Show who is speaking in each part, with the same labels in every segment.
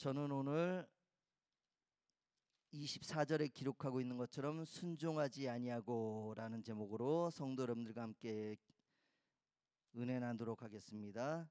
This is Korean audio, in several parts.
Speaker 1: 저는 오늘 24절에 기록하고 있는 것처럼 순종하지 아니하고라는 제목으로 성도 여러분들과 함께 은혜 나누도록 하겠습니다.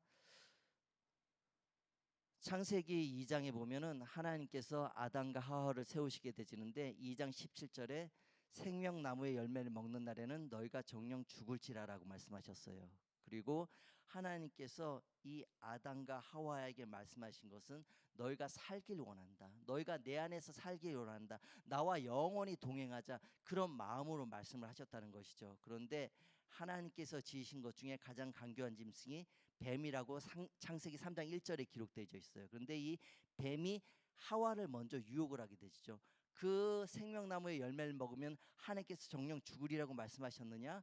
Speaker 1: 창세기 2장에 보면은 하나님께서 아담과 하와를 세우시게 되지는데 2장 17절에 생명나무의 열매를 먹는 날에는 너희가 정령 죽을지라라고 말씀하셨어요. 그리고 하나님께서 이 아담과 하와에게 말씀하신 것은 너희가 살길 원한다. 너희가 내 안에서 살길 원한다. 나와 영원히 동행하자. 그런 마음으로 말씀을 하셨다는 것이죠. 그런데 하나님께서 지으신 것 중에 가장 간교한 짐승이 뱀이라고 창세기 3장 1절에 기록되어 있어요. 그런데 이 뱀이 하와를 먼저 유혹을 하게 되죠. 그 생명나무의 열매를 먹으면 하나님께서 정령 죽으리라고 말씀하셨느냐?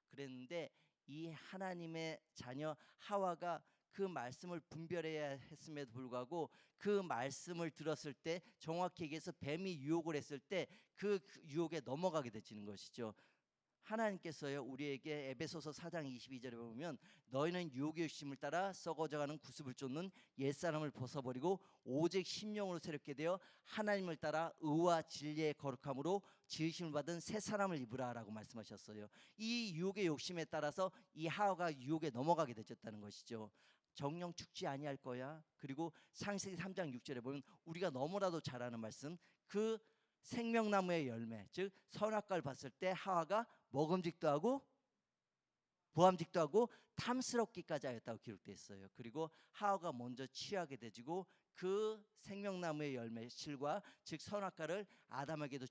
Speaker 1: 그랬는데 이 하나님의 자녀 하와가 그 말씀을 분별해야 했음에도 불구하고 그 말씀을 들었을 때 정확히 얘기해서 뱀이 유혹을 했을 때 그 유혹에 넘어가게 되지는 것이죠. 하나님께서요 우리에게 에베소서 4장 22절에 보면 너희는 유혹의 욕심을 따라 썩어져가는 구습을 쫓는 옛사람을 벗어버리고 오직 심령으로 새롭게 되어 하나님을 따라 의와 진리의 거룩함으로 지으심을 받은 새 사람을 입으라라고 말씀하셨어요. 이 유혹의 욕심에 따라서 이 하와가 유혹에 넘어가게 되었다는 것이죠. 정령 죽지 아니할 거야. 그리고 창세기 3장 6절에 보면 우리가 너무나도 잘 아는 말씀, 그 생명나무의 열매, 즉 선악과를 봤을 때 하와가 먹음직도 하고 부함직도 하고 탐스럽기까지 하였다고 기록되어 있어요. 그리고 하와가 먼저 취하게 되지고 그 생명나무의 열매 실과 즉 선악과를 아담에게도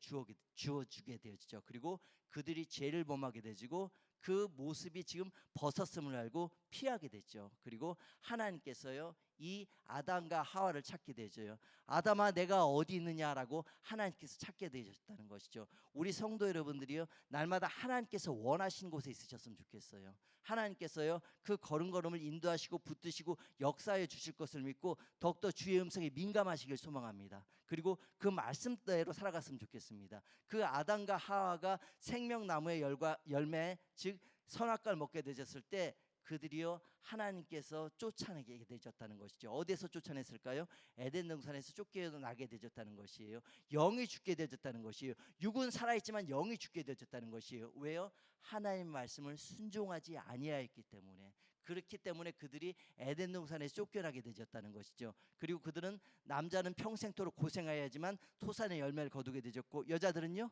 Speaker 1: 주어주게 되었죠. 그리고 그들이 죄를 범하게 되지고 그 모습이 지금 벗었음을 알고 피하게 됐죠. 그리고 하나님께서요 이 아담과 하와를 찾게 되죠. 아담아 내가 어디 있느냐라고 하나님께서 찾게 되셨다는 것이죠. 우리 성도 여러분들이요 날마다 하나님께서 원하시는 곳에 있으셨으면 좋겠어요. 하나님께서요 그 걸음걸음을 인도하시고 붙드시고 역사해 주실 것을 믿고 더욱더 주의 음성에 민감하시길 소망합니다. 그리고 그 말씀대로 살아갔으면 좋겠습니다. 그 아담과 하와가 생명나무의 열매 즉 선악과를 먹게 되셨을 때 그들이요 하나님께서 쫓아내게 되셨다는 것이죠. 어디에서 쫓아냈을까요? 에덴 동산에서 쫓겨나게 되셨다는 것이에요. 영이 죽게 되셨다는 것이에요. 육은 살아있지만 영이 죽게 되셨다는 것이에요. 왜요? 하나님의 말씀을 순종하지 아니하였기 때문에. 그렇기 때문에 그들이 에덴 동산에서 쫓겨나게 되셨다는 것이죠. 그리고 그들은 남자는 평생토록 고생해야지만 토산의 열매를 거두게 되셨고 여자들은요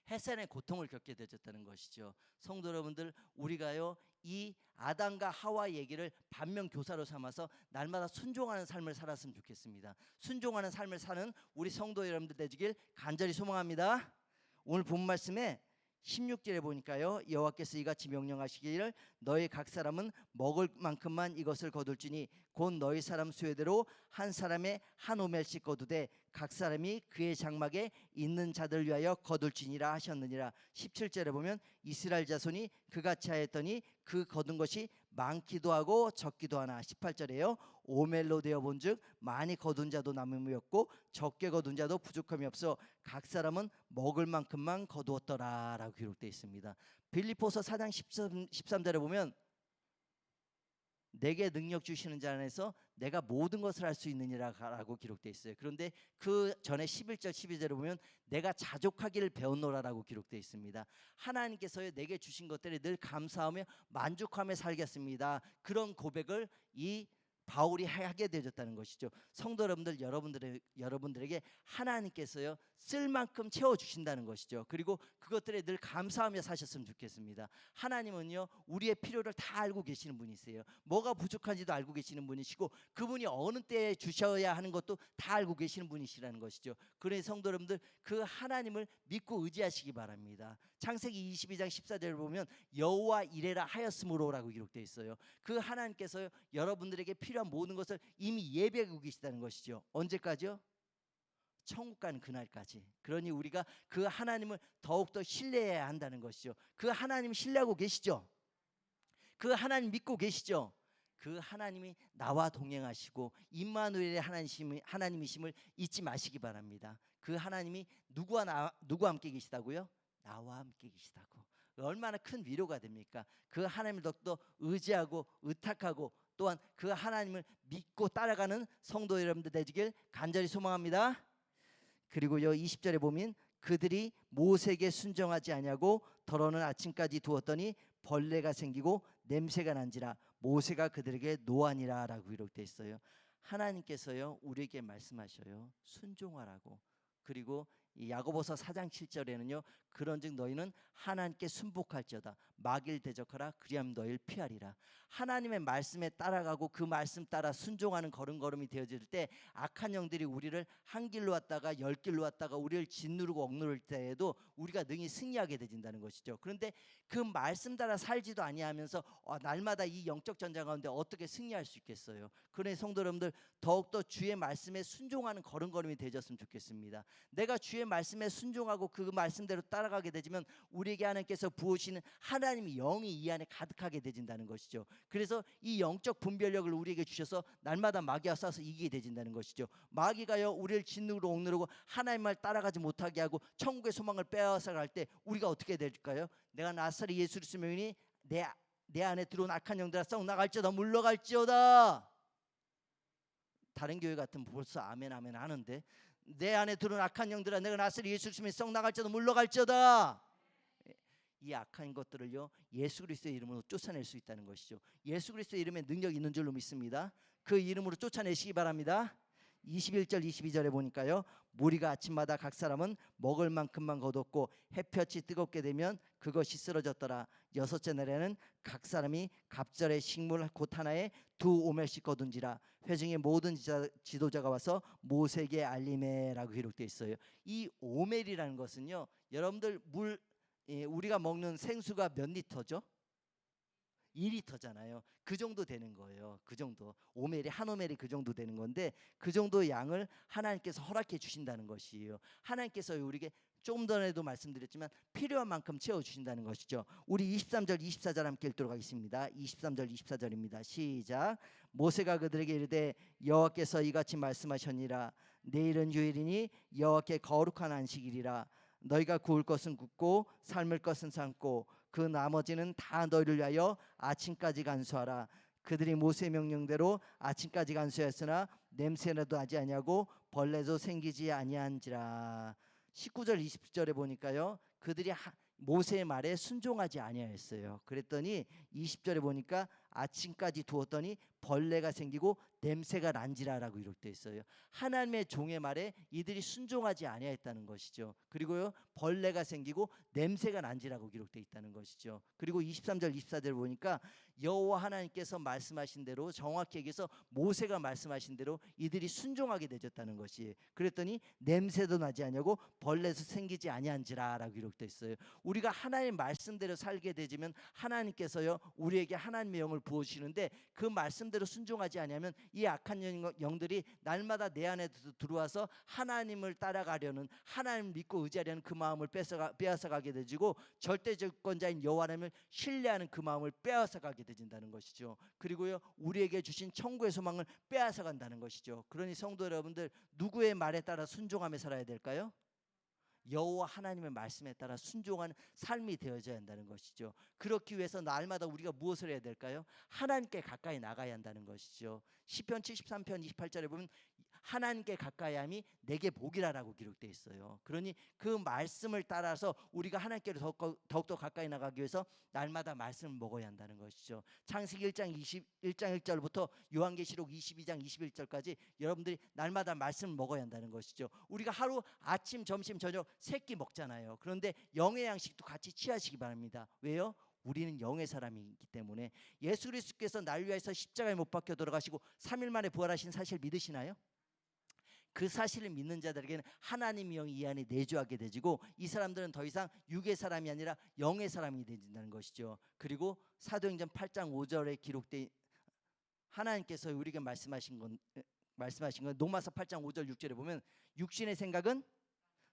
Speaker 1: 해산의 고통을 겪게 되었다는 것이죠. 성도 여러분들 우리가요 이 아담과 하와 얘기를 반면교사로 삼아서 날마다 순종하는 삶을 살았으면 좋겠습니다. 순종하는 삶을 사는 우리 성도 여러분들 되시길 간절히 소망합니다. 오늘 본 말씀에 16절에 보니까요 여호와께서 이같이 명령하시기를 너희 각 사람은 먹을 만큼만 이것을 거둘지니 곧 너희 사람 수요대로 한 사람의 한 오멜씩 거두되 각 사람이 그의 장막에 있는 자들 위하여 거둘지니라 하셨느니라. 17절에 보면 이스라엘 자손이 그같이 하였더니 그 거둔 것이 많기도 하고 적기도 하나. 18절에요 오멜로 되어 본즉 많이 거둔 자도 남음이 없고 적게 거둔 자도 부족함이 없어 각 사람은 먹을 만큼만 거두었더라 라고 기록되어 있습니다. 빌립보서 4장 13절에 보면 내게 능력 주시는 자 안에서 내가 모든 것을 할 수 있느니라고 기록되어 있어요. 그런데 그 전에 11절 12절에 보면 내가 자족하기를 배웠노라라고 기록되어 있습니다. 하나님께서 내게 주신 것들에 늘 감사하며 만족하며 살겠습니다. 그런 고백을 이 바울이 하게 되었다는 것이죠. 성도 여러분들 여러분들에게 하나님께서요 쓸 만큼 채워주신다는 것이죠. 그리고 그것들에 늘 감사하며 사셨으면 좋겠습니다. 하나님은요 우리의 필요를 다 알고 계시는 분이세요. 뭐가 부족한지도 알고 계시는 분이시고 그분이 어느 때에 주셔야 하는 것도 다 알고 계시는 분이시라는 것이죠. 그래서 성도 여러분들 그 하나님을 믿고 의지하시기 바랍니다. 창세기 22장 14절을 보면 여호와 이레라 하였으므로라고 기록되어 있어요. 그 하나님께서 여러분들에게 필요한 모든 것을 이미 예비하고 계시다는 것이죠. 언제까지요? 천국 가는 그날까지. 그러니 우리가 그 하나님을 더욱더 신뢰해야 한다는 것이죠. 그 하나님 신뢰하고 계시죠? 그 하나님 믿고 계시죠? 그 하나님이 나와 동행하시고 임마누엘의 하나님이심을 잊지 마시기 바랍니다. 그 하나님이 누구와 함께 계시다고요? 나와 함께 계시다고. 얼마나 큰 위로가 됩니까? 그 하나님을 더욱더 의지하고 의탁하고 또한 그 하나님을 믿고 따라가는 성도 여러분들 되시길 간절히 소망합니다. 그리고요 20절에 보면 그들이 모세에게 순종하지 아니하고 더러는 아침까지 두었더니 벌레가 생기고 냄새가 난지라 모세가 그들에게 노하니라라고 기록되어 있어요. 하나님께서요 우리에게 말씀하셔요. 순종하라고. 그리고 이 야고보서 4장 7절에는요 그런즉 너희는 하나님께 순복할지어다 마귀를 대적하라 그리하면 너희를 피하리라. 하나님의 말씀에 따라가고 그 말씀 따라 순종하는 걸음걸음이 되어질 때 악한 영들이 우리를 한 길로 왔다가 열 길로 왔다가 우리를 짓누르고 억누를 때에도 우리가 능히 승리하게 되진다는 것이죠. 그런데 그 말씀 따라 살지도 아니하면서 날마다 이 영적 전쟁 가운데 어떻게 승리할 수 있겠어요. 그러니 성도 여러분들 더욱더 주의 말씀에 순종하는 걸음걸음이 되어졌으면 좋겠습니다. 내가 주의 말씀에 순종하고 그 말씀대로 따라가게 되지만 우리에게 하나님께서 부으시는 하나님의 영이 이 안에 가득하게 되진다는 것이죠. 그래서 이 영적 분별력을 우리에게 주셔서 날마다 마귀와 싸워서 이기게 되진다는 것이죠. 마귀가요 우리를 짓누르고 억누르고 하나님 말 따라가지 못하게 하고 천국의 소망을 빼앗아 갈 때 우리가 어떻게 될까요? 내가 나사렛 예수 그리스도의 명이니 내 안에 들어온 악한 영들아 썩 나갈지어다 물러갈지어다. 다른 교회 같으면 벌써 아멘 아멘 하는데 내 안에 들어온 악한 영들아 내가 나사렛 예수 그리스도의 썩 나갈지어다 물러갈지어다. 이 악한 것들을요 예수 그리스도의 이름으로 쫓아낼 수 있다는 것이죠. 예수 그리스도의 이름에 능력이 있는 줄로 믿습니다. 그 이름으로 쫓아내시기 바랍니다. 21절 22절에 보니까요 무리가 아침마다 각 사람은 먹을 만큼만 거뒀고 햇볕이 뜨겁게 되면 그것이 쓰러졌더라. 여섯째 날에는 각 사람이 갑절의 식물 곧 하나에 2오멜씩 거둔지라. 회중의 모든 지도자가 와서 모세에게 알림해라고 기록되어 있어요. 이 오멜이라는 것은요 여러분들 우리가 먹는 생수가 몇 리터죠? 2리터잖아요. 그 정도 되는 거예요. 그 정도. 한 오멜이 그 정도 되는 건데 그 정도의 양을 하나님께서 허락해 주신다는 것이에요. 하나님께서 우리에게 좀 전에도 말씀드렸지만 필요한 만큼 채워주신다는 것이죠. 우리 23절 24절 함께 읽도록 하겠습니다. 23절 24절입니다. 시작. 모세가 그들에게 이르되 여호와께서 이같이 말씀하셨니라. 내일은 휴일이니 여호와께 거룩한 안식일이라. 너희가 구울 것은 굽고 삶을 것은 삶고 그 나머지는 다 너희를 위하여 아침까지 간수하라. 그들이 모세의 명령대로 아침까지 간수했으나 냄새나도 하지 아니하고 벌레도 생기지 아니한지라. 19절 20절에 보니까요 그들이 모세의 말에 순종하지 아니하였어요. 그랬더니 20절에 보니까 아침까지 두었더니 벌레가 생기고 냄새가 난지라라고 기록되어 있어요. 하나님의 종의 말에 이들이 순종하지 아니하였다는 것이죠. 그리고요 벌레가 생기고 냄새가 난지라고 기록되어 있다는 것이죠. 그리고 23절 24절 보니까 여호와 하나님께서 말씀하신 대로 정확히 얘기해서 모세가 말씀하신 대로 이들이 순종하게 되었다는 것이. 그랬더니 냄새도 나지 아니하고 벌레도 생기지 아니한지라라고 기록되어 있어요. 우리가 하나님의 말씀대로 살게 되지면 하나님께서요 우리에게 하나님의 영을 부어주시는데 그 말씀대로 순종하지 아니하면 이 악한 영들이 날마다 내 안에 들어와서 하나님을 따라가려는 하나님을 믿고 의지하려는 그 마음을 빼앗아가게 되지고 절대주권자인 여호와 하나님을 신뢰하는 그 마음을 빼앗아가게 되진다는 것이죠. 그리고요 우리에게 주신 천국의 소망을 빼앗아간다는 것이죠. 그러니 성도 여러분들 누구의 말에 따라 순종하며 살아야 될까요? 여호와 하나님의 말씀에 따라 순종하는 삶이 되어져야 한다는 것이죠. 그렇기 위해서 날마다 우리가 무엇을 해야 될까요? 하나님께 가까이 나가야 한다는 것이죠. 시편 73편 28절에 보면 하나님께 가까이함이 내게 복이라라고 기록되어 있어요. 그러니 그 말씀을 따라서 우리가 하나님께로 더욱더 가까이 나가기 위해서 날마다 말씀을 먹어야 한다는 것이죠. 창세기 1장 1절부터 요한계시록 22장 21절까지 여러분들이 날마다 말씀을 먹어야 한다는 것이죠. 우리가 하루 아침 점심 저녁 세 끼 먹잖아요. 그런데 영의 양식도 같이 취하시기 바랍니다. 왜요? 우리는 영의 사람이기 때문에. 예수 그리스도께서 날 위해서 십자가에 못 박혀 돌아가시고 3일 만에 부활하신 사실 믿으시나요? 그 사실을 믿는 자들에게는 하나님의 영이 이 안에 내주하게 되지고 이 사람들은 더 이상 육의 사람이 아니라 영의 사람이 되진다는 것이죠. 그리고 사도행전 8장 5절에 기록된 하나님께서 우리에게 말씀하신 건 로마서 8장 5절 6절에 보면 육신의 생각은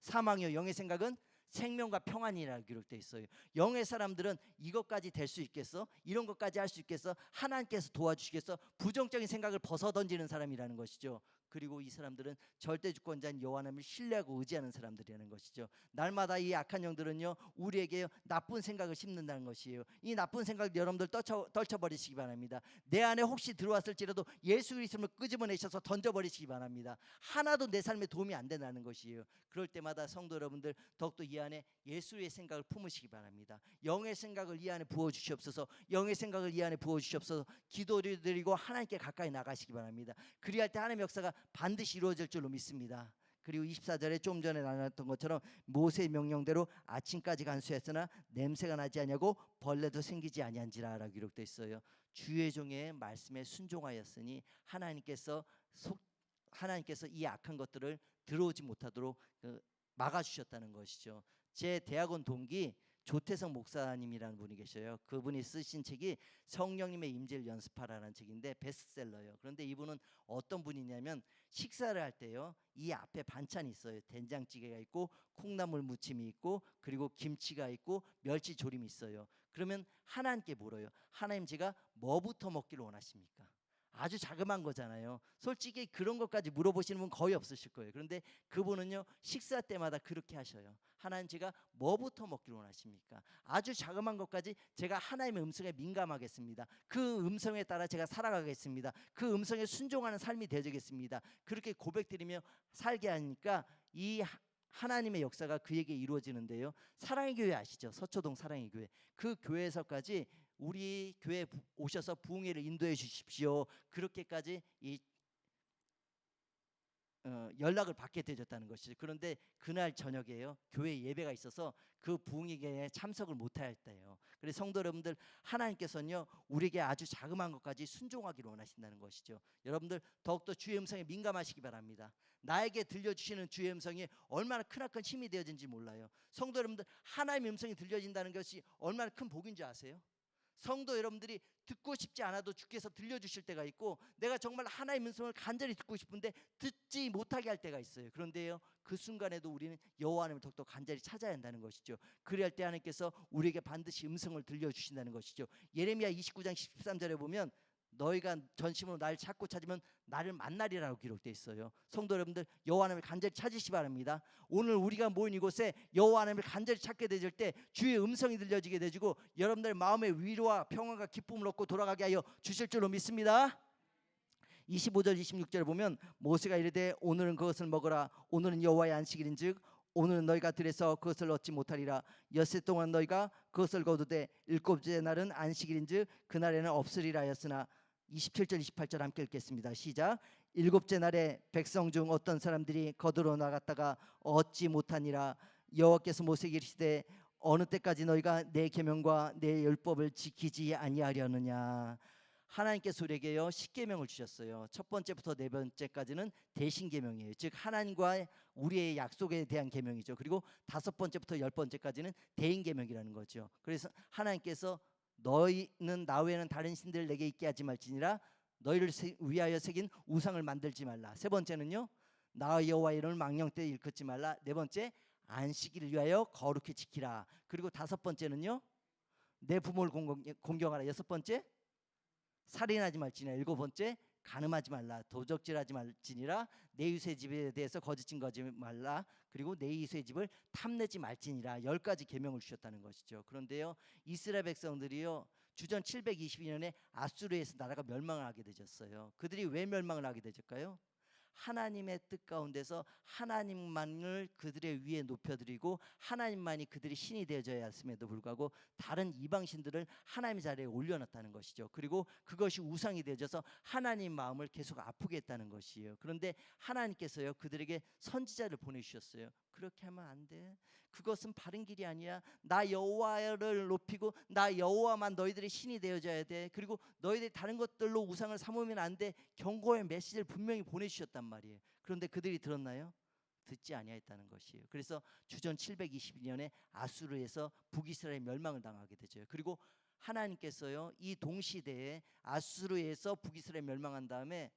Speaker 1: 사망이요 영의 생각은 생명과 평안이라고 기록되어 있어요. 영의 사람들은 이것까지 될 수 있겠어? 이런 것까지 할 수 있겠어? 하나님께서 도와주시겠어? 부정적인 생각을 벗어던지는 사람이라는 것이죠. 그리고 이 사람들은 절대 주권자인 여호와 하나님을 신뢰하고 의지하는 사람들이라는 것이죠. 날마다 이 악한 영들은요 우리에게 나쁜 생각을 심는다는 것이에요. 이 나쁜 생각을 여러분들 떨쳐버리시기 바랍니다. 내 안에 혹시 들어왔을지라도 예수 그리스도를 끄집어내셔서 던져버리시기 바랍니다. 하나도 내 삶에 도움이 안 된다는 것이에요. 그럴 때마다 성도 여러분들 더욱더 이 안에 예수의 생각을 품으시기 바랍니다. 영의 생각을 이 안에 부어주시옵소서. 영의 생각을 이 안에 부어주시옵소서. 기도를 드리고 하나님께 가까이 나가시기 바랍니다. 그리할 때 하나님의 역사가 반드시 이루어질 줄로 믿습니다. 그리고 24절에 좀 전에 나눴던 것처럼 모세의 명령대로 아침까지 간수했으나 냄새가 나지 아니하고 벌레도 생기지 아니한지라 라고 기록되어 있어요. 주의 종의 말씀에 순종하였으니 하나님께서 이 악한 것들을 들어오지 못하도록 막아주셨다는 것이죠. 제 대학원 동기 조태성 목사님이라는 분이 계셔요. 그분이 쓰신 책이 성령님의 임재를 연습하라는 책인데 베스트셀러예요. 그런데 이분은 어떤 분이냐면 식사를 할 때요 이 앞에 반찬이 있어요. 된장찌개가 있고 콩나물 무침이 있고 그리고 김치가 있고 멸치 조림이 있어요. 그러면 하나님께 물어요. 하나님 제가 뭐부터 먹기를 원하십니까? 아주 자그마한 거잖아요. 솔직히 그런 것까지 물어보시는 분 거의 없으실 거예요. 그런데 그분은요 식사 때마다 그렇게 하셔요. 하나님 제가 뭐부터 먹기를 원하십니까? 아주 자그마한 것까지 제가 하나님의 음성에 민감하겠습니다. 그 음성에 따라 제가 살아가겠습니다. 그 음성에 순종하는 삶이 되겠습니다. 그렇게 고백드리며 살게 하니까 이 하나님의 역사가 그에게 이루어지는데요. 사랑의 교회 아시죠? 서초동 사랑의 교회. 그 교회에서까지 우리 교회 오셔서 부흥회를 인도해 주십시오. 그렇게까지 연락을 받게 되었다는 것이죠. 그런데 그날 저녁에요 교회 예배가 있어서 그 부흥회에 참석을 못할 때예요. 그래서 성도 여러분들 하나님께서는요 우리에게 아주 자그마한 것까지 순종하기를 원하신다는 것이죠. 여러분들 더욱더 주의 음성에 민감하시기 바랍니다. 나에게 들려주시는 주의 음성이 얼마나 크나큰 힘이 되어진지 몰라요. 성도 여러분들 하나님의 음성이 들려진다는 것이 얼마나 큰 복인 줄 아세요? 성도 여러분들이 듣고 싶지 않아도 주께서 들려주실 때가 있고 내가 정말 하나님의 음성을 간절히 듣고 싶은데 듣지 못하게 할 때가 있어요. 그런데요 그 순간에도 우리는 여호와 하나님을 더욱더 간절히 찾아야 한다는 것이죠. 그럴 때 하나님께서 우리에게 반드시 음성을 들려주신다는 것이죠. 예레미야 29장 13절에 보면 너희가 전심으로 나를 찾고 찾으면 나를 만나리라고 기록되어 있어요. 성도 여러분들 여호와 하나님을 간절히 찾으시기 바랍니다. 오늘 우리가 모인 이곳에 여호와 하나님을 간절히 찾게 되질 때 주의 음성이 들려지게 되고 여러분들 마음의 위로와 평안과 기쁨을 얻고 돌아가게 하여 주실 줄로 믿습니다. 25절 26절에 보면 모세가 이르되 오늘은 그것을 먹으라. 오늘은 여호와의 안식일인즉 오늘은 너희가 들에서 그것을 얻지 못하리라. 엿새 동안 너희가 그것을 거두되 일곱째 날은 안식일인즉 그날에는 없으리라 하였으나 27절 28절 함께 읽겠습니다. 시작. 일곱째 날에 백성 중 어떤 사람들이 거두러 나갔다가 얻지 못하니라. 여호와께서 모세에게 이르시되 어느 때까지 너희가 내 계명과 내 율법을 지키지 아니하려느냐. 하나님께서 우리에게요 10계명을 주셨어요. 첫 번째부터 네 번째까지는 대신 계명이에요. 즉 하나님과 우리의 약속에 대한 계명이죠. 그리고 다섯 번째부터 열 번째까지는 대인 계명이라는 거죠. 그래서 하나님께서 너희는 나 외에는 다른 신들을 내게 있게 하지 말지니라. 너희를 위하여 새긴 우상을 만들지 말라. 세 번째는요 나 여호와의 이름을 망령 때 일컫지 말라. 네 번째 안식일을 위하여 거룩히 지키라. 그리고 다섯 번째는요 내 부모를 공경하라. 여섯 번째 살인하지 말지니라. 일곱 번째 간음하지 말라. 도적질하지 말지니라. 내 이웃의 집에 대해서 거짓 증거하지 말라. 그리고 내 이웃의 집을 탐내지 말지니라. 10가지 계명을 주셨다는 것이죠. 그런데요 이스라엘 백성들이요 주전 722년에 아수르에서 나라가 멸망을 하게 되셨어요. 그들이 왜 멸망을 하게 되셨을까요? 하나님의 뜻 가운데서 하나님만을 그들의 위에 높여드리고 하나님만이 그들의 신이 되어져야 했음에도 불구하고 다른 이방신들을 하나님의 자리에 올려놨다는 것이죠. 그리고 그것이 우상이 되어져서 하나님 마음을 계속 아프게 했다는 것이에요. 그런데 하나님께서요 그들에게 선지자를 보내주셨어요. 그렇게 하면 안 돼. 그것은 바른 길이 아니야. 나 여호와를 높이고 나 여호와만 너희들의 신이 되어져야 돼. 그리고 너희들이 다른 것들로 우상을 삼으면 안 돼. 경고의 메시지를 분명히 보내주셨단 말이에요. 그런데 그들이 들었나요? 듣지 아니하였다는 것이에요. 그래서 주전 722년에 아수르에서 북이스라엘 멸망을 당하게 되죠. 그리고 하나님께서요 이 동시대에 아수르에서 북이스라엘 멸망한 다음에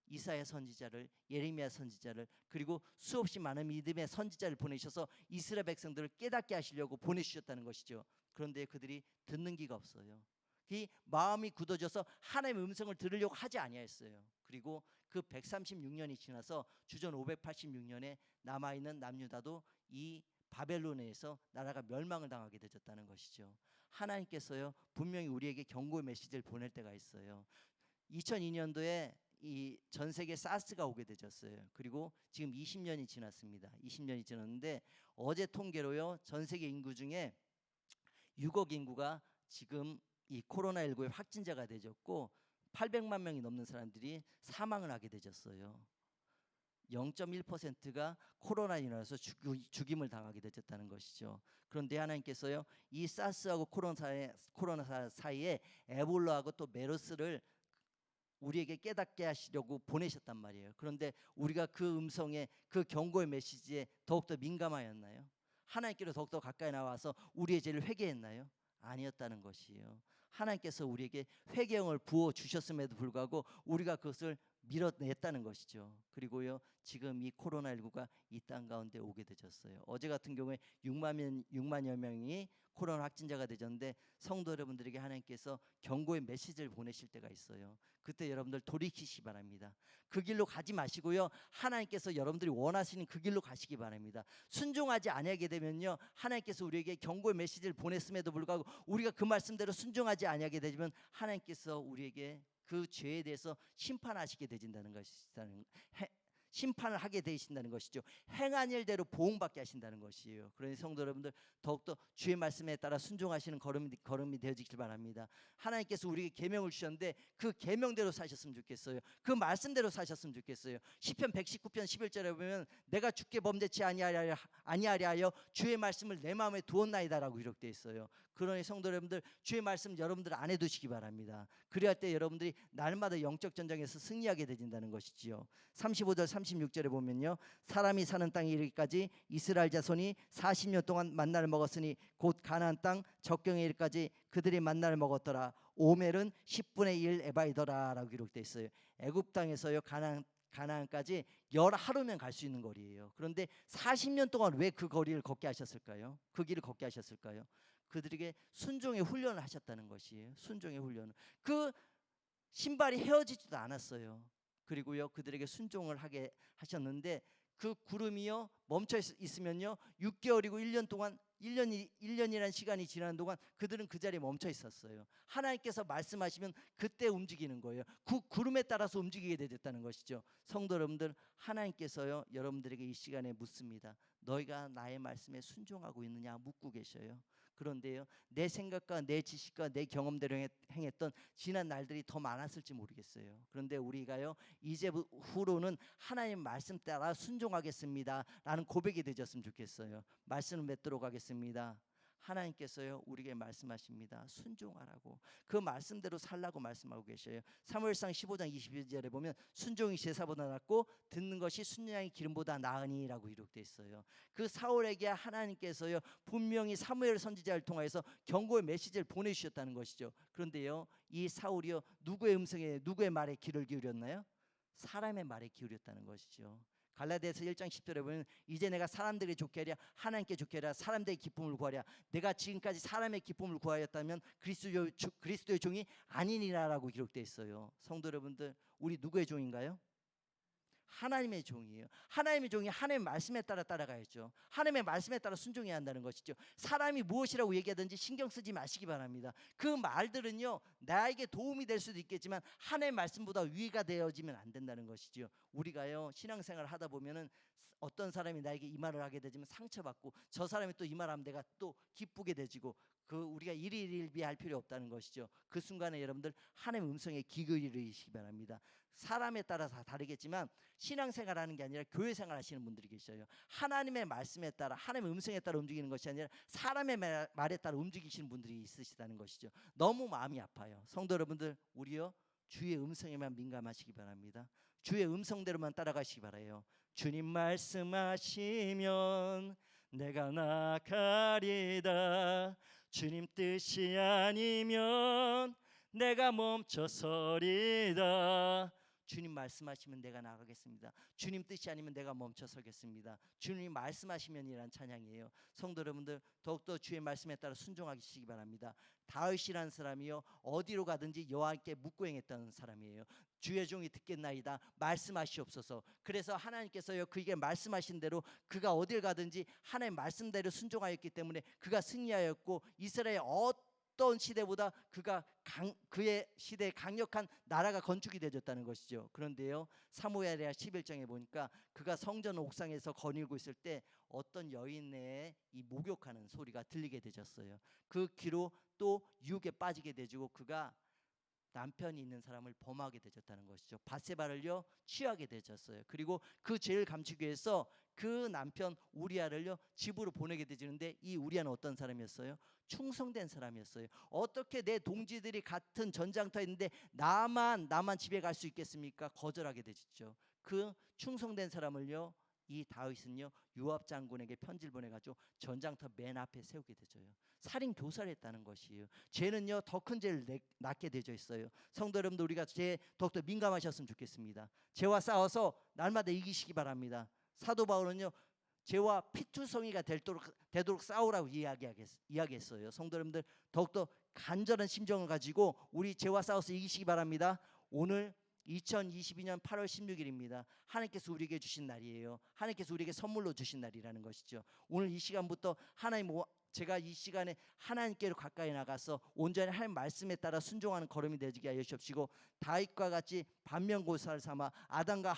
Speaker 1: 이사야 선지자를 예레미야 선지자를 그리고 수없이 많은 믿음의 선지자를 보내셔서 이스라엘 백성들을 깨닫게 하시려고 보내주셨다는 것이죠. 그런데 그들이 듣는 기가 없어요. 그 마음이 굳어져서 하나님의 음성을 들으려고 하지 아니하였어요. 그리고 그 136년이 지나서 주전 586년에 남아있는 남유다도 이 바벨론에서 나라가 멸망을 당하게 되었다는 것이죠. 하나님께서요 분명히 우리에게 경고의 메시지를 보낼 때가 있어요. 2002년도에 이 전 세계 사스가 오게 되었어요. 그리고 지금 20년이 지났습니다. 20년이 지났는데 어제 통계로요 전 세계 인구 중에 6억 인구가 지금 이 코로나19의 확진자가 되졌고 800만 명이 넘는 사람들이 사망을 하게 되졌어요. 0.1%가 코로나로 인해서 죽임을 당하게 되었다는 것이죠. 그런데 하나님께서요 이 사스하고 코로나 사이에 에볼라하고 또 메르스를 우리에게 깨닫게 하시려고 보내셨단 말이에요. 그런데 우리가 그 음성에 그 경고의 메시지에 더욱더 민감하였나요? 하나님께로 더욱더 가까이 나와서 우리의 죄를 회개했나요? 아니었다는 것이에요. 하나님께서 우리에게 회개형을 부어 주셨음에도 불구하고 우리가 그것을 밀어냈다는 것이죠. 그리고요 지금 이 코로나19가 이 땅 가운데 오게 되졌어요. 어제 같은 경우에 6만여 명이 코로나 확진자가 되졌는데 성도 여러분들에게 하나님께서 경고의 메시지를 보내실 때가 있어요. 그때 여러분들 돌이키시기 바랍니다. 그 길로 가지 마시고요 하나님께서 여러분들이 원하시는 그 길로 가시기 바랍니다. 순종하지 아니하게 되면요 하나님께서 우리에게 경고의 메시지를 보냈음에도 불구하고 우리가 그 말씀대로 순종하지 아니하게 되면 하나님께서 우리에게 그 죄에 대해서 심판하시게 되진다는 것이다는 심판을 하게 되신다는 것이죠. 행한 일대로 보응받게 하신다는 것이에요. 그러니 성도 여러분들 더욱더 주의 말씀에 따라 순종하시는 걸음이 되어지길 바랍니다. 하나님께서 우리에게 계명을 주셨는데 그 계명대로 사셨으면 좋겠어요. 그 말씀대로 사셨으면 좋겠어요. 시편 119편 11절에 보면 내가 주께 범죄치 아니하려 하여 주의 말씀을 내 마음에 두었나이다라고 기록되어 있어요. 그러니 성도 여러분들 주의 말씀 여러분들 안에 두시기 바랍니다. 그리할 때 여러분들이 날마다 영적 전쟁에서 승리하게 되진다는 것이지요. 35절 36절에 보면요 사람이 사는 땅에 이르기까지 이스라엘 자손이 40년 동안 만나를 먹었으니 곧 가나안 땅 적경에 이르기까지 그들이 만나를 먹었더라. 오멜은 10분의 1 에바이더라 라고 기록되어 있어요. 애굽 땅에서요 가나안까지 열하루면 갈 수 있는 거리예요. 그런데 40년 동안 왜 그 거리를 걷게 하셨을까요? 그 길을 걷게 하셨을까요? 그들에게 순종의 훈련을 하셨다는 것이에요. 순종의 훈련을. 그 신발이 헤어지지도 않았어요. 그리고요 그들에게 순종을 하게 하셨는데 그 구름이요 멈춰 있으면요 6개월이고 1년 동안 1년이라는 시간이 지나는 동안 그들은 그 자리에 멈춰 있었어요. 하나님께서 말씀하시면 그때 움직이는 거예요. 그 구름에 따라서 움직이게 되었다는 것이죠. 성도 여러분들 하나님께서요 여러분들에게 이 시간에 묻습니다. 너희가 나의 말씀에 순종하고 있느냐 묻고 계셔요. 그런데요 내 생각과 내 지식과 내 경험대로 행했던 지난 날들이 더 많았을지 모르겠어요. 그런데 우리가요 이제 후로는 하나님 말씀 따라 순종하겠습니다 라는 고백이 되었으면 좋겠어요. 말씀을 맺도록 하겠습니다. 하나님께서요 우리에게 말씀하십니다. 순종하라고. 그 말씀대로 살라고 말씀하고 계셔요. 사무엘상 15장 22절에 보면 순종이 제사보다 낫고 듣는 것이 순양의 기름보다 나으니라고 기록되어 있어요. 그 사울에게 하나님께서요 분명히 사무엘 선지자를 통해서 경고의 메시지를 보내주셨다는 것이죠. 그런데요 이 사울이요 누구의 음성에 누구의 말에 귀를 기울였나요? 사람의 말에 기울였다는 것이죠. 갈라디아서 1장 10절에 보면 이제 내가 사람들에게 좋게 하랴 하나님께 좋게 하랴 사람들의 기쁨을 구하랴. 내가 지금까지 사람의 기쁨을 구하였다면 그리스도의 종이 아니니라라고 기록되어 있어요. 성도 여러분들 우리 누구의 종인가요? 하나님의 종이에요. 하나님의 종이 하나님의 말씀에 따라 따라가야죠. 하나님의 말씀에 따라 순종해야 한다는 것이죠. 사람이 무엇이라고 얘기하든지 신경 쓰지 마시기 바랍니다. 그 말들은요 나에게 도움이 될 수도 있겠지만 하나님의 말씀보다 위가 되어지면 안 된다는 것이죠. 우리가요 신앙생활을 하다 보면은 어떤 사람이 나에게 이 말을 하게 되지만 상처받고 저 사람이 또 이 말하면 내가 또 기쁘게 되지고 그 우리가 일일비할 필요 없다는 것이죠. 그 순간에 여러분들 하나님의 음성에 귀 기울이시기 바랍니다. 사람에 따라서 다르겠지만 신앙생활하는 게 아니라 교회생활 하시는 분들이 계셔요. 하나님의 말씀에 따라 하나님의 음성에 따라 움직이는 것이 아니라 사람의 말에 따라 움직이시는 분들이 있으시다는 것이죠. 너무 마음이 아파요. 성도 여러분들 우리요 주의 음성에만 민감하시기 바랍니다. 주의 음성대로만 따라가시기 바라요. 주님 말씀하시면 내가 나가리다. 주님 뜻이 아니면 내가 멈춰서리다. 주님 말씀하시면 내가 나가겠습니다. 주님 뜻이 아니면 내가 멈춰 서겠습니다. 주님 말씀하시면이란 찬양이에요. 성도 여러분들, 더욱더 주의 말씀에 따라 순종하시기 바랍니다. 다윗이라는 사람이요, 어디로 가든지 여호와께 묻고 행했던 사람이에요. 주의 종이 듣겠나이다, 말씀하시옵소서. 그래서 하나님께서요, 그에게 말씀하신 대로 그가 어딜 가든지 하나님 말씀대로 순종하였기 때문에 그가 승리하였고, 이스라엘 어떤 시대보다 그의 시대에 강력한 나라가 건축이 되어졌다는 것이죠. 그런데요, 사무엘하 11장에 보니까 그가 성전 옥상에서 거닐고 있을 때 어떤 여인의 이 목욕하는 소리가 들리게 되졌어요. 그 귀로 또 유혹에 빠지게 되고 그가 남편이 있는 사람을 범하게 되졌다는 것이죠. 밧세바를요 취하게 되졌어요. 그리고 그 죄를 감추기 위해서 그 남편 우리아를요 집으로 보내게 되지는데, 이 우리아는 어떤 사람이었어요? 충성된 사람이었어요. 어떻게 내 동지들이 같은 전장터에 있는데 나만 집에 갈 수 있겠습니까? 거절하게 되죠. 그 충성된 사람을요, 이 다윗은요 요압 장군에게 편지를 보내가지고 전장터 맨 앞에 세우게 되죠. 살인 교사를 했다는 것이에요. 죄는요 더 큰 죄를 낳게 되어 있어요. 성도 여러분들, 우리가 죄에 더욱더 민감하셨으면 좋겠습니다. 죄와 싸워서 날마다 이기시기 바랍니다. 사도 바울은요 죄와 피투성이가 되도록 싸우라고 이야기했어요. 성도 여러분들, 더욱더 간절한 심정을 가지고 우리 죄와 싸워서 이기시기 바랍니다. 오늘 2022년 8월 16일입니다. 하나님께서 우리에게 주신 날이에요. 하나님께서 우리에게 선물로 주신 날이라는 것이죠. 오늘 이 시간부터 제가 이 시간에 하나님께로 가까이 나가서 온전히 하나님 말씀에 따라 순종하는 걸음이 되게 하여 주옵시고, 다윗과 같이 반면교사를 삼아 아담과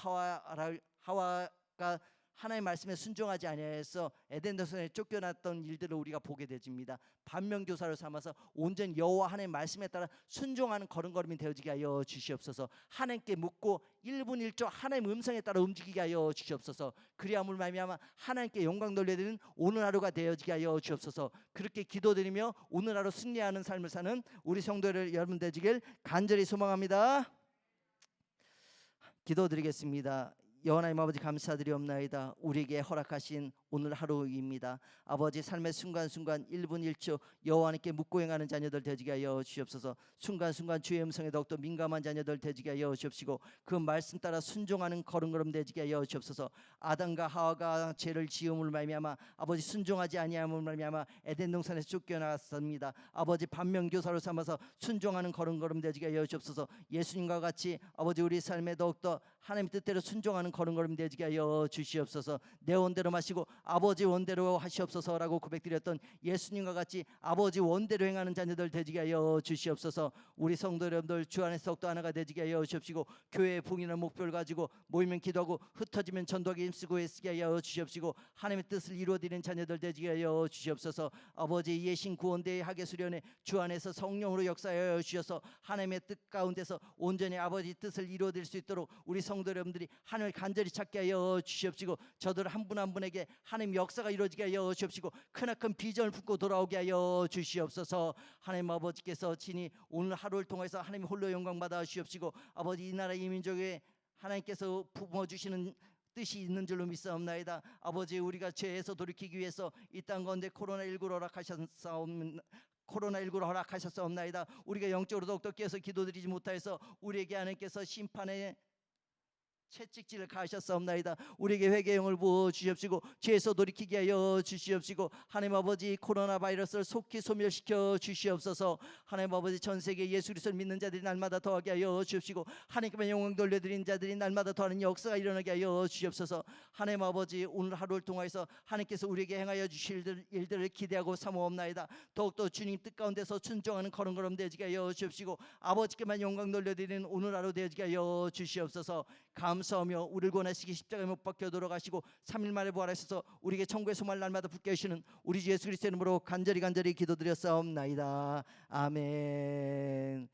Speaker 1: 하와가 하나님의 말씀에 순종하지 아니하여서 에덴 동산에 쫓겨났던 일들을 우리가 보게 되집니다. 반면교사를 삼아서 온전히 여호와 하나님의 말씀에 따라 순종하는 걸음걸음이 되어지게 하여 주시옵소서. 하나님께 묻고 1분 1초 하나님의 음성에 따라 움직이게 하여 주시옵소서. 그리함을 말미암아 하나님께 영광 돌려드리는 오늘 하루가 되어지게 하여 주옵소서. 그렇게 기도드리며 오늘 하루 승리하는 삶을 사는 우리 성도들 여러분 되시길 간절히 소망합니다. 기도드리겠습니다. 여호와님 아버지, 감사드리옵나이다. 우리에게 허락하신 오늘 하루입니다. 아버지, 삶의 순간순간 1분 1초 여호와님께 묻고 행하는 자녀들 되지게 하여 주옵소서. 순간순간 주의 음성에 더욱더 민감한 자녀들 되지게 하여 주옵시고, 그 말씀 따라 순종하는 걸음걸음 되지게 하여 주옵소서. 아담과 하와가 죄를 지음을 말미암아 아버지 순종하지 아니함을 말미암아 에덴 동산에서 쫓겨났습니다. 아버지, 반면교사로 삼아서 순종하는 걸음걸음 되지게 하여 주옵소서. 예수님과 같이 아버지 우리 삶에 더욱더 하나님 뜻대로 순종하는 걸음걸음 되지게 하여 주시옵소서. 내 원대로 마시고 아버지 원대로 하시옵소서라고 고백드렸던 예수님과 같이 아버지 원대로 행하는 자녀들 되지게 하여 주시옵소서. 우리 성도 여러분들 주 안에서 더욱더 하나가 되지게 하여 주시옵시고, 교회의 봉인한 목표를 가지고 모이면 기도하고 흩어지면 전도하기 힘쓰고 애쓰게 하여 주시옵시고, 하나님의 뜻을 이루어드리는 자녀들 되지게 하여 주시옵소서. 아버지, 예신 구원대의 하계 수련회 주 안에서 성령으로 역사하여 주셔서 하나님의 뜻 가운데서 온전히 아버지 뜻을 이루어드릴 수 있도록 우리 성도 여러분들이 하나님을 간절히 찾게 하여 주시옵시고, 저들 한 분 한 분에게 하나님 역사가 이루어지게 하여 주시옵시고, 크나큰 비전을 품고 돌아오게 하여 주시옵소서. 하나님 아버지께서 친히 오늘 하루를 통해서 하나님 홀로 영광 받아 주시옵시고, 아버지 이 나라 이 민족에 하나님께서 부어주시는 뜻이 있는 줄로 믿사옵나이다. 아버지, 우리가 죄에서 돌이키기 위해서 이 땅 가운데 코로나19를 허락하셨사옵나이다. 우리가 영적으로 더욱더 깨어서 기도드리지 못하여서 우리에게 하나님께서 심판의 채찍질을 가하셨사옵나이다. 우리에게 회개의 영을 부어 주시옵시고 죄에서 돌이키게 하여 주시옵시고, 하나님 아버지 코로나 바이러스를 속히 소멸시켜 주시옵소서. 하나님 아버지, 전 세계 예수 그리스도를 믿는 자들이 날마다 더하게 하여 주시옵시고, 하나님께 영광 돌려드린 자들이 날마다 더하는 역사가 일어나게 하여 주시옵소서. 하나님 아버지, 오늘 하루를 통해서 하나님께서 우리에게 행하여 주실 일들을 기대하고 사모옵나이다. 더욱더 주님 뜻 가운데서 순종하는 걸음걸음 되지게 하여 주시옵시고, 아버지께만 영광 돌려드리는 오늘 하루 되지게 하여 주시옵소서. 감사하며 우리를 권하시기 십자가에 못 박혀 돌아가시고 3일 만에 부활하셔서 우리에게 천국의 소망을 날마다 붙게 하시는 우리 주 예수 그리스도의 이름으로 간절히 기도드렸사옵나이다. 아멘.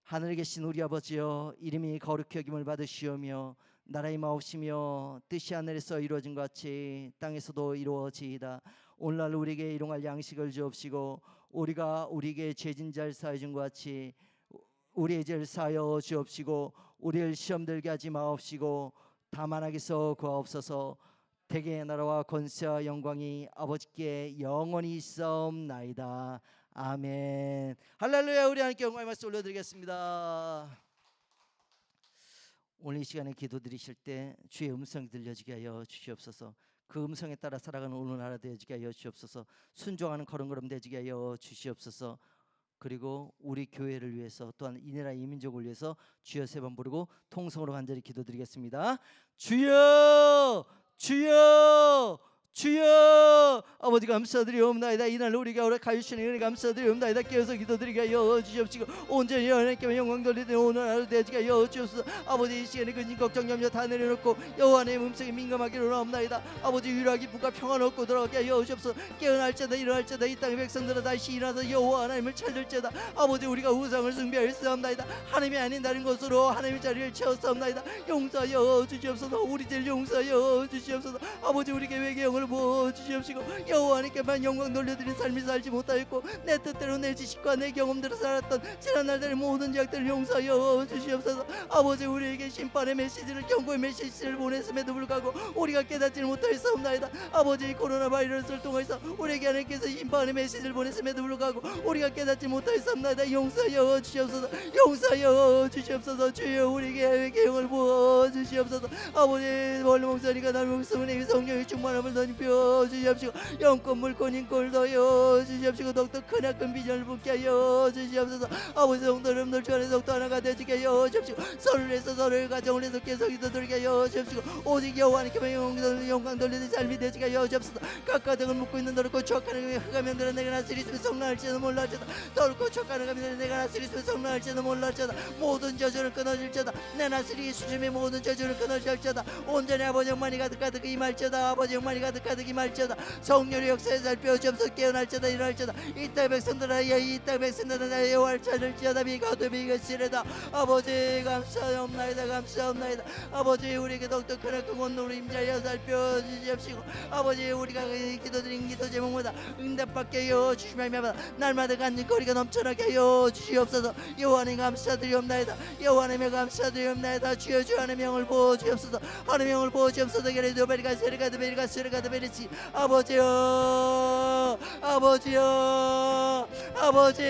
Speaker 1: 하늘에 계신 우리 아버지여, 이름이 거룩히 여김을 받으시오며 나라의 마옵시며 뜻이 하늘에서 이루어진 것 같이 땅에서도 이루어지이다. 오늘날 우리에게 일용할 양식을 주옵시고, 우리가 우리에게 죄진 자를 사하여 준 것 같이 우리의 죄를 사하여 주옵시고, 우리를 시험 들게 하지 마옵시고 다만 악에서 구하옵소서. 대개의 나라와 권세와 영광이 아버지께 영원히 있사옵나이다. 아멘. 할렐루야. 우리 하나님께 영광의 말씀 올려드리겠습니다. 오늘 이 시간에 기도드리실 때 주의 음성이 들려지게 하여 주시옵소서. 그 음성에 따라 살아가는 오늘날이 되어지게 하여 주시옵소서. 순종하는 걸음걸음 되지게 하여 주시옵소서. 그리고 우리 교회를 위해서 또한 이 나라 이 민족을 위해서 주여 세 번 부르고 통성으로 간절히 기도드리겠습니다. 주여 주여 주여. 아버지 감사드리옵나이다. 이날 우리가 가주시는 은혜 감사드리옵나이다. 깨어서 기도드리게 하여 주시옵시고 온전히 하나님께 영광 돌리는 오늘 하루 되지게 하여 주옵소서. 아버지 이 시간에 근심 걱정 염려 다 내려놓고 여호와 내 음성에 민감하기로 나옵나이다. 아버지 위로와 기쁨과 평안 얻고 돌아가게 하여 주옵소서. 깨어날지어다 일어날지어다 이 땅의 백성들은 다시 일어나서 여호와 하나님을 찾을지어다. 아버지 우리가 우상을 숭배하였사옵나이다. 하나님이 아닌 다른 것으로 하나님의 자리를 채웠사옵나이다. 용서하여 주시옵소서. 우리들 용서하여 주시옵소서. 아버지 우리 계획의 영을 부어주시옵시고 여호와 하나님께만 영광 돌려드린 삶이 살지 못하였고 내 뜻대로 내 지식과 내 경험대로 살았던 지난 날들의 모든 죄악들을 용서하여 주시옵소서. 아버지 우리에게 심판의 메시지를 경고의 메시지를 보냈음에도 불구하고 우리가 깨닫지 못하였사옵나이다. 아버지 코로나 바이러스를 통해서 우리에게 하나님께서 심판의 메시지를 보냈음에도 불구하고 우리가 깨닫지 못하였사옵나이다. 용서하여 주시옵소서. 용서하여 주시옵소서. 주여 우리에게 영을 부어주시옵소서. 아버지 원로 목사님과 나의 목숨은 성령의 충만함을 던져 주시옵시고 영권 물권 인권을 더하여 주시옵시고 더욱더 크나큰 비전을 붙게 하여 주시옵소서. 아버지 성도님들 주 안에 더욱더 하나가 되지게 하여 주시옵시고 서로를 해서 서로의 가정을 해서 계속해서 돌게 하여 주시옵시고 오직 여호와 하나님께만 영광 돌리는 삶이 되지게 하여 주옵소서. 각가등을 묶고 있는 너를 추억하는 흑암면들은 내가 나스리 있으면 성나할지도 몰랄지어다. 너를 추억하는 흑암면들은 내가 나스리 있으면 성나할지도 몰랄지어다. 모든 저주를 끊어질지어다. 내 나스리 수심의 모든 저주를 끊어질지어다. 온전히 아버지 영만이 가득 임할지어다. 아버지 영만이 가득 임할지어다. 성령의 역사에 살펴주옵소서. 깨어날지어다 일어날지어다. 이 땅의 백성들아 이 땅의 백성들아 여호와를 찾을지어다. 비가 오되 비가 시래다. 아버지 감사옵나이다. 감사옵나이다. 아버지 우리에게 더욱더 크나큰 권능으로 임자여 살펴주시옵시고 아버지 우리가 기도드린 기도 제목마다 응답받게 하여 주시며 날마다 간증거리가 넘쳐나게 하여 주시옵소서. 여호와 하나님 감사드리옵나이다. 여호와 하나님 감사드리옵나이다. 주여 주 하나님의 영을 부어주옵소서. 하나님의 영을 부어주옵소서. 게레도베리가 세르가드베리가 세르가드베리시 아버지여 아버지여 아버지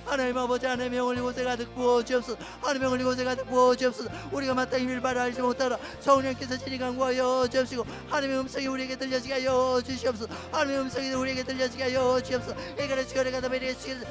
Speaker 1: 하나님 아버지 하나님의 영을 이곳에 가득 부어주옵소서. 하나님의 영을 이곳에 가득 부어주옵소서. 우리가 마땅히 밀바를 알지 못하라 성령께서 진히 강구하여 주옵시고 하나님의 음성이 우리에게 들려지게 하여 주시옵소서. 하나님의 음성이 우리에게 들려지게 하여 주옵소서. 에가레스가레가다베리에스